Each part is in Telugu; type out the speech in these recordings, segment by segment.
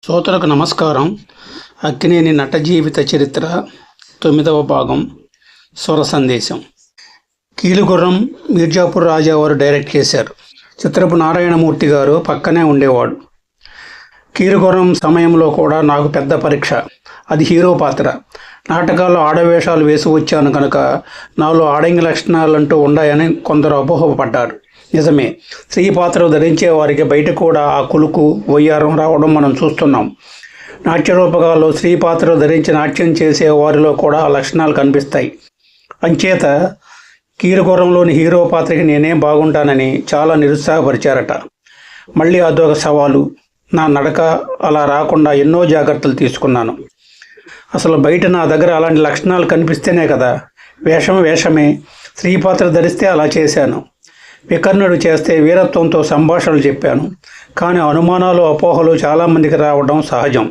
శ్రోతలకు నమస్కారం. అక్కినేని నట జీవిత చరిత్ర 9వ భాగం స్వర సందేశం. కీలుగుర్రం మీర్జాపూర్ రాజా వారు డైరెక్ట్ చేశారు. చిత్రపు నారాయణమూర్తి గారు పక్కనే ఉండేవాడు. కీలుగుర్రం సమయంలో కూడా నాకు పెద్ద పరీక్ష. అది హీరో పాత్ర. నాటకాల్లో ఆడవేషాలు వేసి వచ్చాను కనుక నాలో ఆడంగి లక్షణాలంటూ ఉన్నాయని కొందరు అపోహపడ్డారు. నిజమే, స్త్రీ పాత్రలు ధరించే వారికి బయట కూడా ఆ కులుకు వయ్యారం రావడం మనం చూస్తున్నాం. నాట్యరూపకాల్లో స్త్రీ పాత్రలు ధరించి నాట్యం చేసే వారిలో కూడా ఆ లక్షణాలు కనిపిస్తాయి. అంచేత కీలుగుర్రంలోని హీరో పాత్రకి నేనే బాగుంటానని చాలా నిరుత్సాహపరిచారట. మళ్ళీ అదొక సవాలు. నా నడక అలా రాకుండా ఎన్నో జాగ్రత్తలు తీసుకున్నాను. అసలు బయట నా దగ్గర అలాంటి లక్షణాలు కనిపిస్తేనే కదా. వేషమే. స్త్రీ పాత్ర ధరిస్తే అలా చేశాను. వికర్ణుడు చేస్తే వీరత్వంతో సంభాషణలు చెప్పాను. కానీ అనుమానాలు, అపోహలు చాలామందికి రావడం సహజం.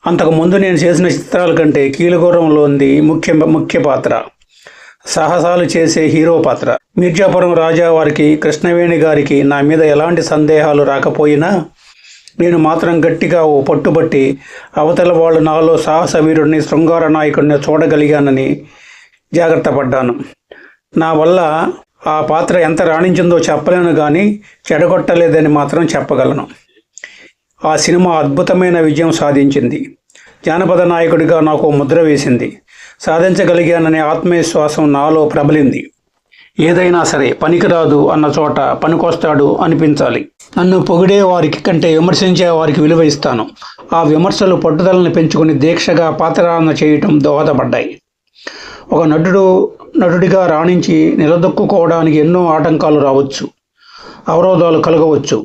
అంతకుముందు నేను చేసిన చిత్రాల కంటే కీలుగుర్రంలోని ముఖ్య పాత్ర, సాహసాలు చేసే హీరో పాత్ర. మీర్జాపురం రాజా వారికి, కృష్ణవేణి గారికి నా మీద ఎలాంటి సందేహాలు రాకపోయినా నేను మాత్రం గట్టిగా ఓ పట్టుబట్టి అవతల వాళ్ళు నాలో సాహస వీరుడిని, శృంగార నాయకుడిని చూడగలిగానని జాగ్రత్త పడ్డాను. నా వల్ల ఆ పాత్ర ఎంత రాణించిందో చెప్పలేను, కానీ చెడగొట్టలేదని మాత్రం చెప్పగలను. ఆ సినిమా అద్భుతమైన విజయం సాధించింది. జానపద నాయకుడిగా నాకు ముద్ర వేసింది. సాధించగలిగాననే ఆత్మవిశ్వాసం నాలో ప్రబలింది. ఏదైనా సరే పనికిరాదు అన్న చోట పనికొస్తాడు అనిపించాలి. నన్ను పొగిడే వారికి కంటే విమర్శించే వారికి విలువ ఇస్తాను. ఆ విమర్శలు పట్టుదలను పెంచుకుని దీక్షగా పాత్రారణ చేయటం దోహదపడ్డాయి. ఒక నటుడిగా రాణించి నిలదొక్కుకోవడానికి ఎన్నో ఆటంకాలు రావచ్చు, అవరోధాలు కలగవచ్చు.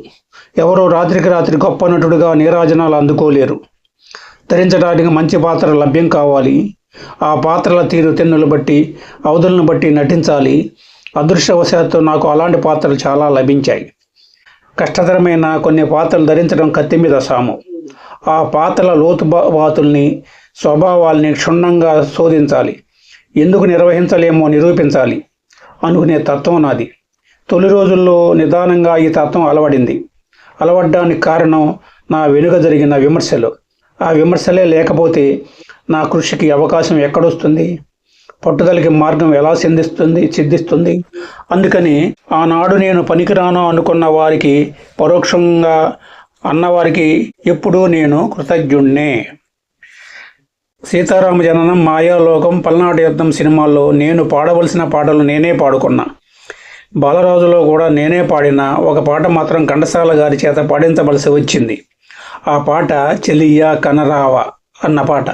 ఎవరో రాత్రికి గొప్ప నటుడిగా నీరాజనాలు అందుకోలేరు. ధరించడానికి మంచి పాత్ర లభ్యం కావాలి. ఆ పాత్రల తీరు తెన్నులు బట్టి, అవధులను బట్టి నటించాలి. అదృష్టవశాత్తు నాకు అలాంటి పాత్రలు చాలా లభించాయి. కష్టతరమైన కొన్ని పాత్రలు ధరించడం కత్తి మీద సాము. ఆ పాత్రల లోతుబాతుల్ని, స్వభావాల్ని క్షుణ్ణంగా శోధించాలి. ఎందుకు నిర్వహించలేమో నిరూపించాలి అనుకునే తత్వం నాది. తొలి రోజుల్లో నిదానంగా ఈ తత్వం అలవడ్డానికి కారణం నా వెనుక జరిగిన విమర్శలు. ఆ విమర్శలే లేకపోతే నా కృషికి అవకాశం ఎక్కడొస్తుంది? పట్టుదలకి మార్గం ఎలా సిద్ధిస్తుంది? అందుకని ఆనాడు నేను పనికిరాను అనుకున్న వారికి, పరోక్షంగా అన్నవారికి ఎప్పుడూ నేను కృతజ్ఞుణ్ణే. సీతారామ జననం, మాయాలోకం, పల్నాడు యుద్ధం సినిమాల్లో నేను పాడవలసిన పాటలు నేనే పాడుకున్నా. బాలరాజులో కూడా నేనే పాడిన ఒక పాట మాత్రం ఘంటసాల గారి చేత పాడించవలసి వచ్చింది. ఆ పాట చెలియా కనరావా అన్న పాట.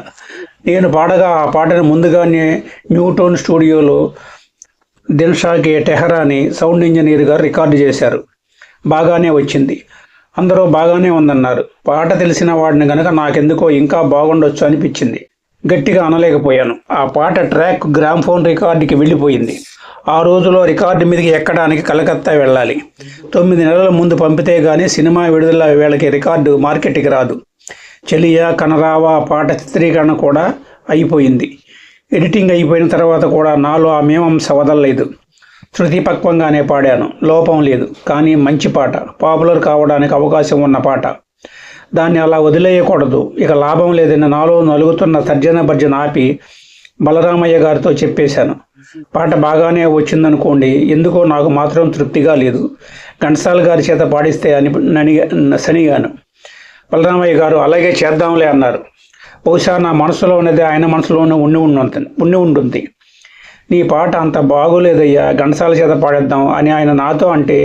నేను పాడగా ఆ పాటను ముందుగానే న్యూటోన్ స్టూడియోలో దిన్షాకే టెహరాని సౌండ్ ఇంజనీర్ గారు రికార్డు చేశారు. బాగానే వచ్చింది. అందరూ బాగానే ఉందన్నారు. పాట తెలిసిన వాడిని గనక నాకెందుకో ఇంకా బాగుండొచ్చు అనిపించింది. గట్టిగా అనలేకపోయాను. ఆ పాట ట్రాక్ గ్రామ్ఫోన్ రికార్డుకి వెళ్ళిపోయింది. ఆ రోజులో రికార్డు మీదకి ఎక్కడానికి కలకత్తా వెళ్ళాలి. 9 నెలల ముందు పంపితే గానీ సినిమా విడుదల వేళకి రికార్డు మార్కెట్కి రాదు. చెలియా కనరావా పాట చిత్రీకరణ కూడా అయిపోయింది. ఎడిటింగ్ అయిపోయిన తర్వాత కూడా నాలో ఆ మేమంశ వదలలేదు. శృతి పక్వంగానే పాడాను, లోపం లేదు. కానీ మంచి పాట, పాపులర్ కావడానికి అవకాశం ఉన్న పాట. దాన్ని అలా వదిలేయకూడదు. ఇక లాభం లేదని నాలో నలుగుతున్న తర్జన భర్జన ఆపి బలరామయ్య గారితో చెప్పేశాను. పాట బాగానే వచ్చిందనుకోండి, ఎందుకో నాకు మాత్రం తృప్తిగా లేదు. ఘంటసాల గారి చేత పాడిస్తే అని సనిగాను. బలరామయ్య గారు అలాగే చేద్దాంలే అన్నారు. బహుశా నా మనసులో ఉన్నది ఆయన మనసులోనే ఉండి ఉంటుంది. నీ పాట అంత బాగోలేదయ్యా, ఘంటసాల చేత పాడేద్దాం అని ఆయన నాతో అంటే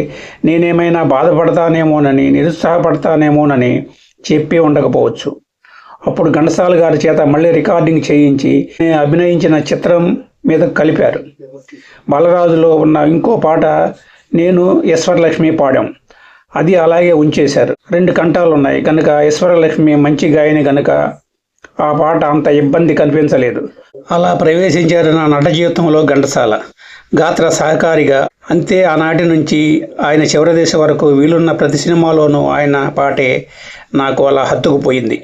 నేనేమైనా బాధపడతానేమోనని, నిరుత్సాహపడతానేమోనని చెప్పి ఉండకపోవచ్చు. అప్పుడు ఘంటసాల గారి చేత మళ్ళీ రికార్డింగ్ చేయించి అభినయించిన చిత్రం మీద కలిపారు. బాలరాజులో ఉన్న ఇంకో పాట నేను ఈశ్వరలక్ష్మి పాడాం. అది అలాగే ఉంచేశారు. 2 కంఠాలు ఉన్నాయి కనుక ఈశ్వరలక్ష్మి మంచి గాయని కనుక ఆ పాట అంత ఇబ్బంది కనిపించలేదు. అలా ప్రవేశించారు నా నట జీవితంలో ఘంటసాల. గాత్ర సహకారిగా. అంతే. ఆనాటి నుంచి ఆయన చివరి దశ వరకు వీలున్న ప్రతి సినిమాలోనూ ఆయన పాటే నాకు అలా హత్తుకుపోయింది.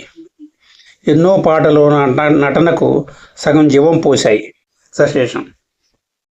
ఎన్నో పాటలు నా నటనకు సగం జీవం పోశాయి. సశేషం.